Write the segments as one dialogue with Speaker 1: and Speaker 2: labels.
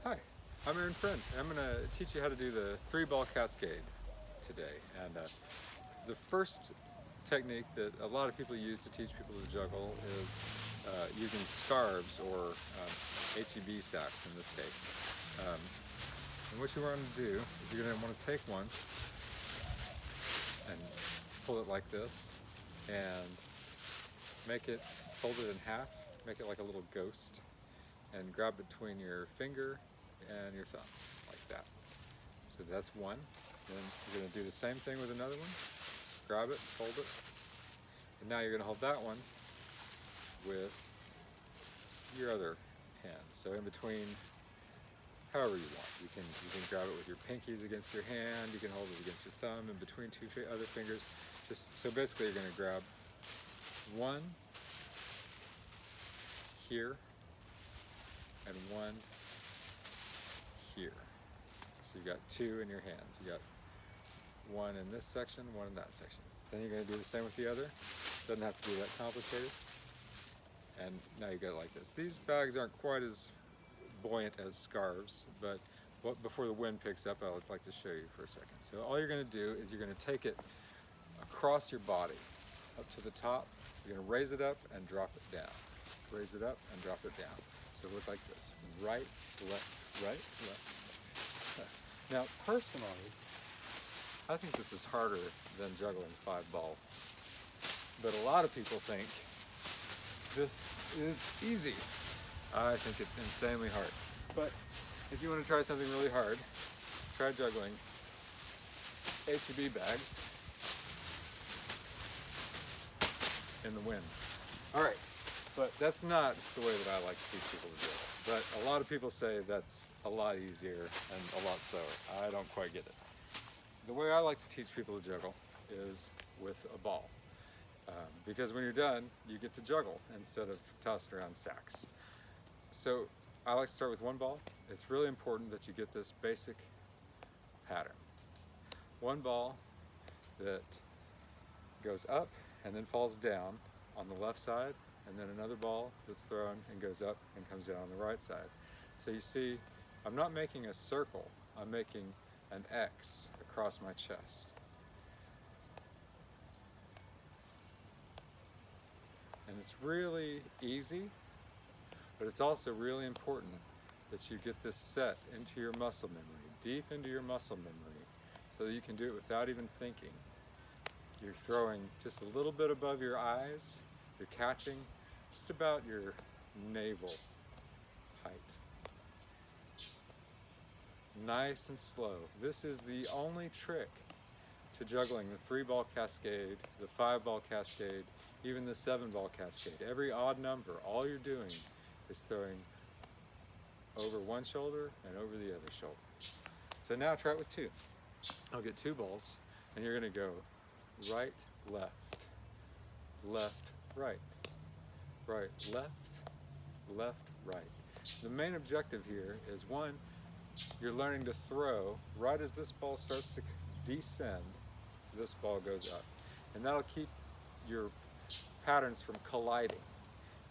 Speaker 1: Hi, I'm Aaron Friend. I'm going to teach you how to do the 3-ball cascade today. And the first technique that a lot of people use to teach people to juggle is using scarves or HEB sacks in this case. And what you want to do is you're going to want to take one and pull it like this and fold it in half, make it like a little ghost, and grab between your finger and your thumb, like that. So that's one. Then you're going to do the same thing with another one. Grab it, fold it, and now you're going to hold that one with your other hand. So in between, however you want. You can grab it with your pinkies against your hand. You can hold it against your thumb in between two other fingers. So basically, you're going to grab one here and one here. So you've got two in your hands. You got one in this section, one in that section. Then you're going to do the same with the other. Doesn't have to be that complicated. And now you got it like this. These bags aren't quite as buoyant as scarves, but before the wind picks up, I would like to show you for a second. So all you're going to do is you're going to take it across your body, up to the top. You're going to raise it up and drop it down. Raise it up and drop it down. So it looks like this: right, left, right, left. Now, personally, I think this is harder than juggling 5 balls. But a lot of people think this is easy. I think it's insanely hard. But if you want to try something really hard, try juggling HEB bags in the wind. All right, but that's not the way that I like to teach people to juggle. But a lot of people say that's a lot easier and a lot slower. I don't quite get it. The way I like to teach people to juggle is with a ball. Because when you're done, you get to juggle instead of tossing around sacks. So I like to start with one ball. It's really important that you get this basic pattern. One ball that goes up and then falls down on the left side, and then another ball that's thrown and goes up and comes down on the right side. So you see, I'm not making a circle, I'm making an X across my chest. And it's really easy, but it's also really important that you get this set into your muscle memory, deep into your muscle memory, so that you can do it without even thinking. You're throwing just a little bit above your eyes, you're catching just about your navel height. Nice and slow. This is the only trick to juggling the 3-ball cascade, the 5-ball cascade, even the 7-ball cascade. Every odd number, all you're doing is throwing over one shoulder and over the other shoulder. So now try it with 2. I'll get 2 balls, and you're going to go right, left, left, right, right, left, left, right. The main objective here is, one, you're learning to throw right as this ball starts to descend, this ball goes up. And that'll keep your patterns from colliding.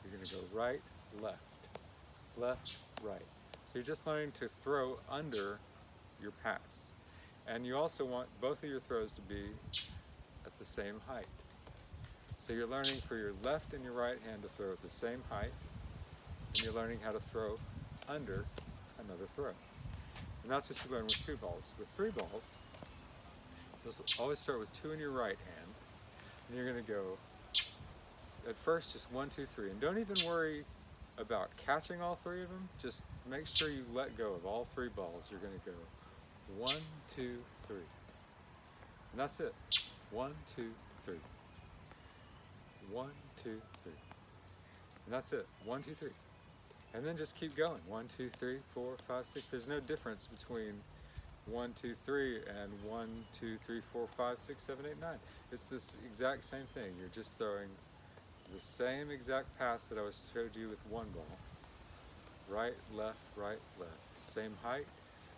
Speaker 1: You're going to go right, left, left, right. So you're just learning to throw under your pass. And you also want both of your throws to be at the same height. So you're learning for your left and your right hand to throw at the same height, and you're learning how to throw under another throw. And that's what you learn with 2 balls. With 3 balls, just always start with 2 in your right hand, and you're going to go at first just 1, 2, 3, and don't even worry about catching all 3 of them. Just make sure you let go of all 3 balls. You're going to go 1, 2, 3, and that's it. 1, 2, 3. 1, 2, 3, and that's it. 1, 2, 3, and then just keep going. 1, 2, 3, 4, 5, 6. There's no difference between 1, 2, 3 and 1, 2, 3, 4, 5, 6, 7, 8, 9. It's this exact same thing. You're just throwing the same exact pass that I showed you with 1 ball. Right, left, same height,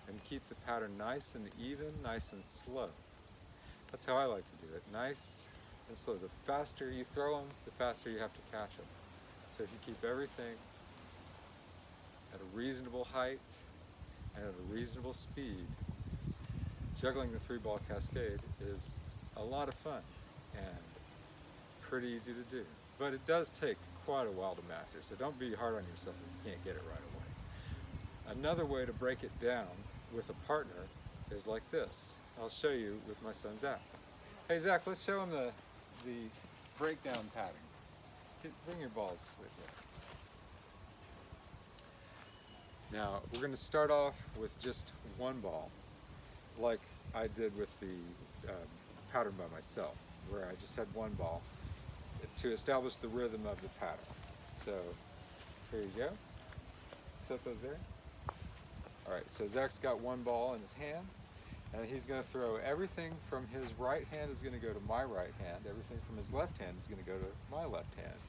Speaker 1: and keep the pattern nice and even, nice and slow. That's how I like to do it, nice and slow. The faster you throw them, the faster you have to catch them. So if you keep everything at a reasonable height, and at a reasonable speed, juggling the 3-ball cascade is a lot of fun and pretty easy to do. But it does take quite a while to master, so don't be hard on yourself if you can't get it right away. Another way to break it down with a partner is like this. I'll show you with my son Zach. Hey Zach, let's show him the breakdown pattern. Bring your balls with you. Now, we're going to start off with just one ball, like I did with the pattern by myself, where I just had one ball to establish the rhythm of the pattern. So, here you go. Set those there. All right, so Zach's got one ball in his hand, and he's going to throw everything from his right hand is going to go to my right hand, everything from his left hand is going to go to my left hand.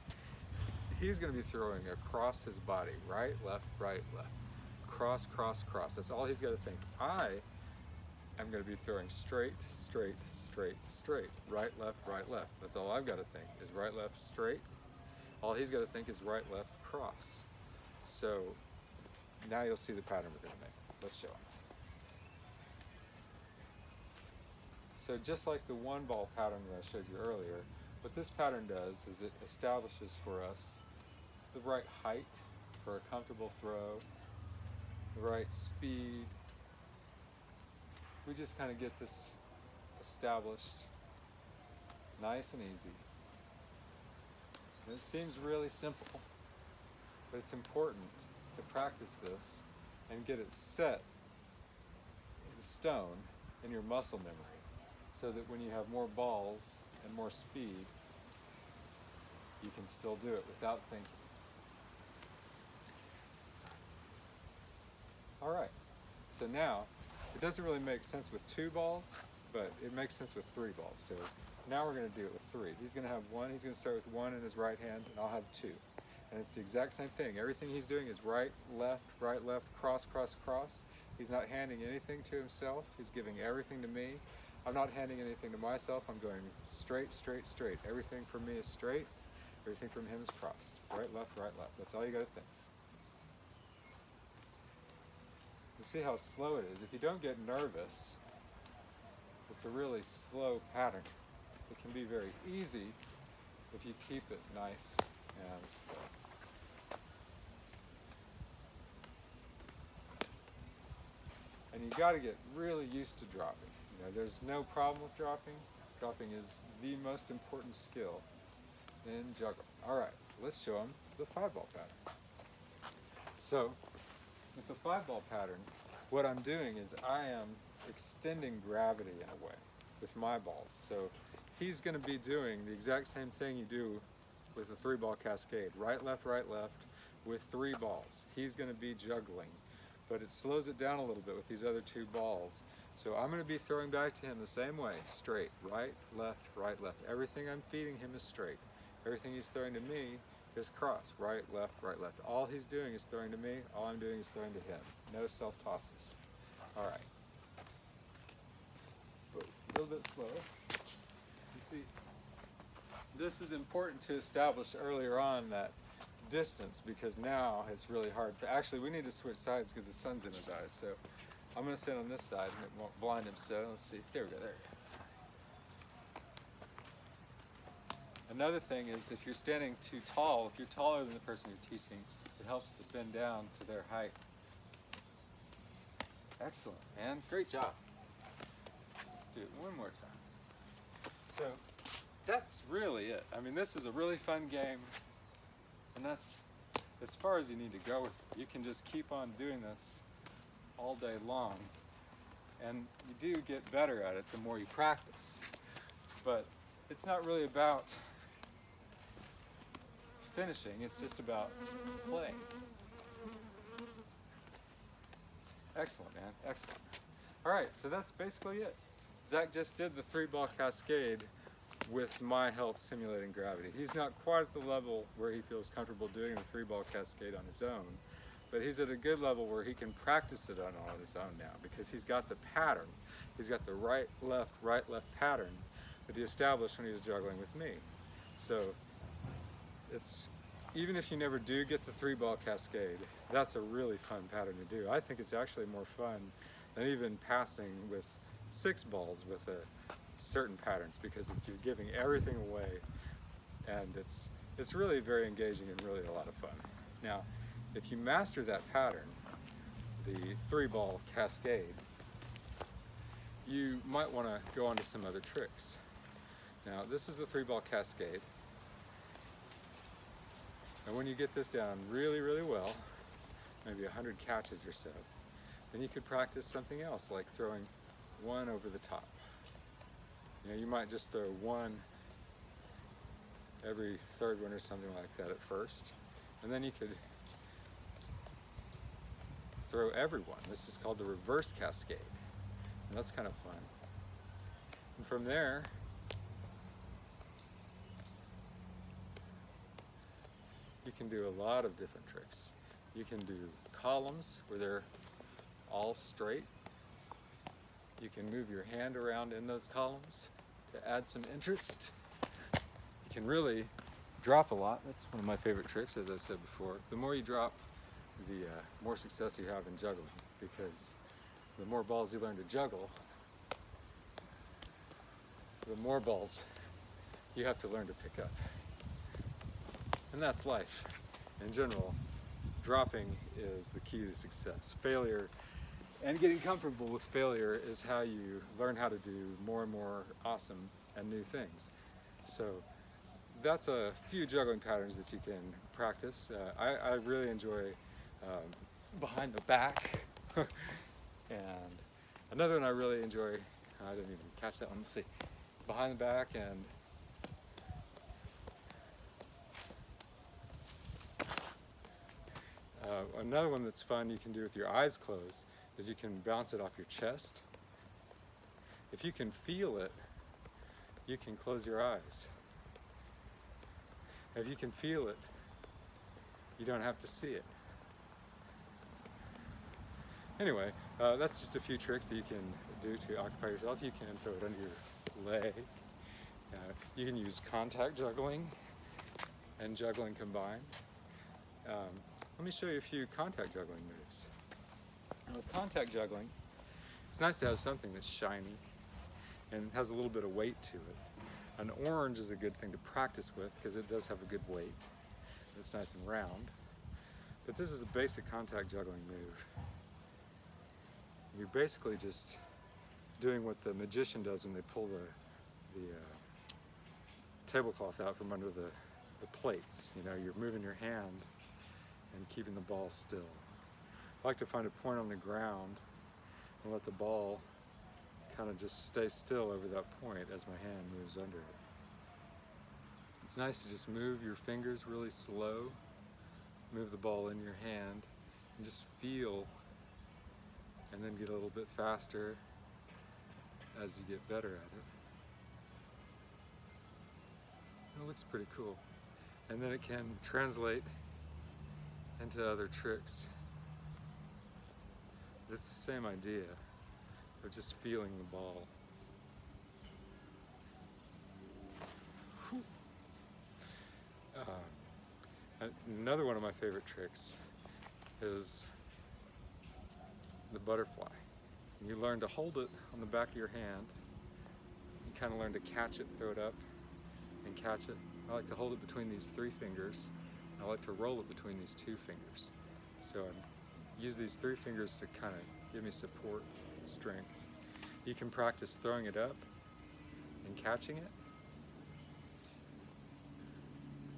Speaker 1: He's going to be throwing across his body, right, left, cross, cross, cross. That's all he's got to think. I am going to be throwing straight, straight, straight, straight, right, left, That's all I've got to think is right, left, straight. All he's got to think is right, left, cross. So now you'll see the pattern we're going to make. Let's show him. So just like the 1-ball pattern that I showed you earlier, what this pattern does is it establishes for us the right height for a comfortable throw, the right speed. We just kind of get this established nice and easy. And it seems really simple, but it's important to practice this and get it set in stone in your muscle memory, so that when you have more balls and more speed, you can still do it without thinking. All right, so now, it doesn't really make sense with 2 balls, but it makes sense with 3 balls. So now we're going to do it with 3. He's going to have 1, he's going to start with 1 in his right hand, and I'll have 2. And it's the exact same thing. Everything he's doing is right, left, cross, cross, cross. He's not handing anything to himself. He's giving everything to me. I'm not handing anything to myself. I'm going straight, straight, straight. Everything from me is straight. Everything from him is crossed. Right, left, right, left. That's all you got to think. You see how slow it is. If you don't get nervous, it's a really slow pattern. It can be very easy if you keep it nice and slow. And you got to get really used to dropping. You know, there's no problem with dropping. Dropping is the most important skill in juggling. All right, let's show them the 5-ball pattern. So, with the 5-ball pattern, what I'm doing is I am extending gravity in a way with my balls. So he's going to be doing the exact same thing you do with a 3-ball cascade. Right, left, with 3 balls. He's going to be juggling, but it slows it down a little bit with these other 2 balls. So I'm going to be throwing back to him the same way, straight, right, left. Everything I'm feeding him is straight. Everything he's throwing to me is cross, right, left. All he's doing is throwing to me, all I'm doing is throwing to him. No self-tosses. All right. A little bit slower. You see, this is important to establish earlier on that distance, because now it's really hard. Actually, we need to switch sides because the sun's in his eyes. So I'm going to stand on this side and it won't blind him. So let's see. There we go. There. Another thing is, if you're standing too tall, if you're taller than the person you're teaching, it helps to bend down to their height. Excellent, man. Great job. Let's do it one more time. So that's really it. I mean, this is a really fun game, and that's as far as you need to go with it. You can just keep on doing this all day long, and you do get better at it the more you practice. But it's not really about finishing, it's just about playing. Excellent, man, excellent. All right, so that's basically it. Zach just did the 3-ball cascade with my help simulating gravity. He's not quite at the level where he feels comfortable doing the 3-ball cascade on his own, but he's at a good level where he can practice it on his own now, because he's got the pattern. He's got the right, left pattern that he established when he was juggling with me. So it's even if you never do get the 3-ball cascade, that's a really fun pattern to do. I think it's actually more fun than even passing with 6 balls with certain patterns, because you're giving everything away, and it's really very engaging and really a lot of fun. Now, if you master that pattern, the 3-ball cascade, you might want to go on to some other tricks. Now, this is the 3-ball cascade. And when you get this down really, really well, maybe 100 catches or so, then you could practice something else, like throwing 1 over the top. You know, you might just throw 1 every 3rd one or something like that at first, and then you could throw every 1. This is called the reverse cascade, and that's kind of fun. And from there, you can do a lot of different tricks. You can do columns where they're all straight. You can move your hand around in those columns to add some interest. You can really drop a lot. That's one of my favorite tricks, as I said before. The more you drop, the more success you have in juggling, because the more balls you learn to juggle, the more balls you have to learn to pick up. And that's life. In general, dropping is the key to success. Failure and getting comfortable with failure is how you learn how to do more and more awesome and new things. So that's a few juggling patterns that you can practice. I really enjoy behind the back. And another one I really enjoy, I didn't even catch that one, let's see. Behind the back, and another one that's fun you can do with your eyes closed is you can bounce it off your chest. If you can feel it, you can close your eyes. If you can feel it, you don't have to see it. Anyway, that's just a few tricks that you can do to occupy yourself. You can throw it under your leg. You can use contact juggling and juggling combined. Let me show you a few contact juggling moves. And with contact juggling, it's nice to have something that's shiny and has a little bit of weight to it. An orange is a good thing to practice with because it does have a good weight. It's nice and round. But this is a basic contact juggling move. You're basically just doing what the magician does when they pull the tablecloth out from under the plates. You know, you're moving your hand and keeping the ball still. I like to find a point on the ground and let the ball kind of just stay still over that point as my hand moves under it. It's nice to just move your fingers really slow, move the ball in your hand, and just feel, and then get a little bit faster as you get better at it. It looks pretty cool. And then it can translate into other tricks. It's the same idea of just feeling the ball. Another one of my favorite tricks is the butterfly. You learn to hold it on the back of your hand. You kind of learn to catch it, throw it up, and catch it. I like to hold it between these 3 fingers. I like to roll it between these 2 fingers. So I use these 3 fingers to kind of give me support, strength. You can practice throwing it up and catching it.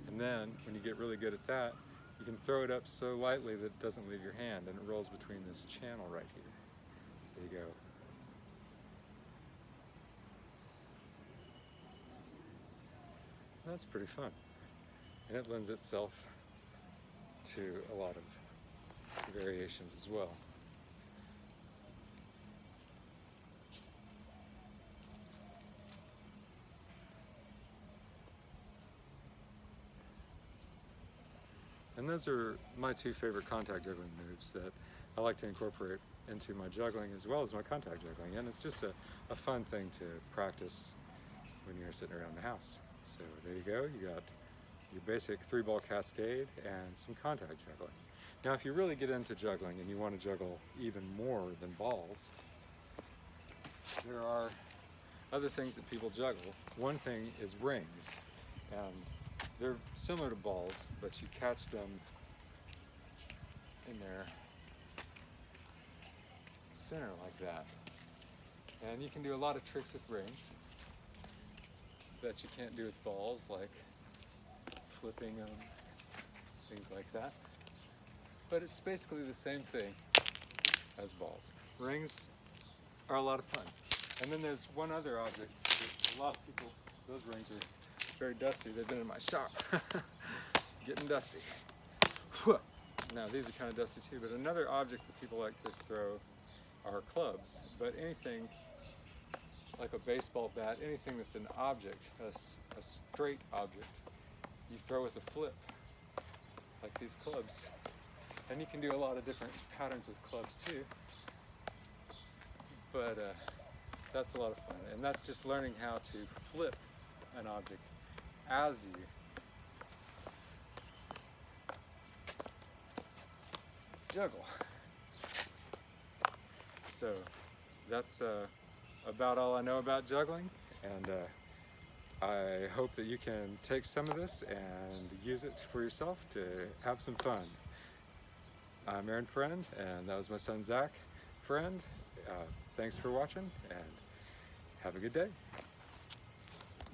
Speaker 1: And then, when you get really good at that, you can throw it up so lightly that it doesn't leave your hand and it rolls between this channel right here. So you go. That's pretty fun. And it lends itself to a lot of variations as well. And those are my 2 favorite contact juggling moves that I like to incorporate into my juggling as well as my contact juggling. And it's just a fun thing to practice when you're sitting around the house. So there you go, you got your basic 3-ball cascade and some contact juggling. Now if you really get into juggling and you want to juggle even more than balls, there are other things that people juggle. One thing is rings, and they're similar to balls, but you catch them in their center like that. And you can do a lot of tricks with rings that you can't do with balls, like flipping them, things like that. But it's basically the same thing as balls. Rings are a lot of fun. And then there's one other object that a lot of people, those rings are very dusty. They've been in my shop, getting dusty. Now these are kind of dusty too, but another object that people like to throw are clubs. But anything like a baseball bat, anything that's an object, a straight object, you throw with a flip, like these clubs. And you can do a lot of different patterns with clubs too. But that's a lot of fun. And that's just learning how to flip an object as you juggle. So that's about all I know about juggling, and I hope that you can take some of this and use it for yourself to have some fun. I'm Aaron Friend, and that was my son Zach Friend. Thanks for watching, and have a good day.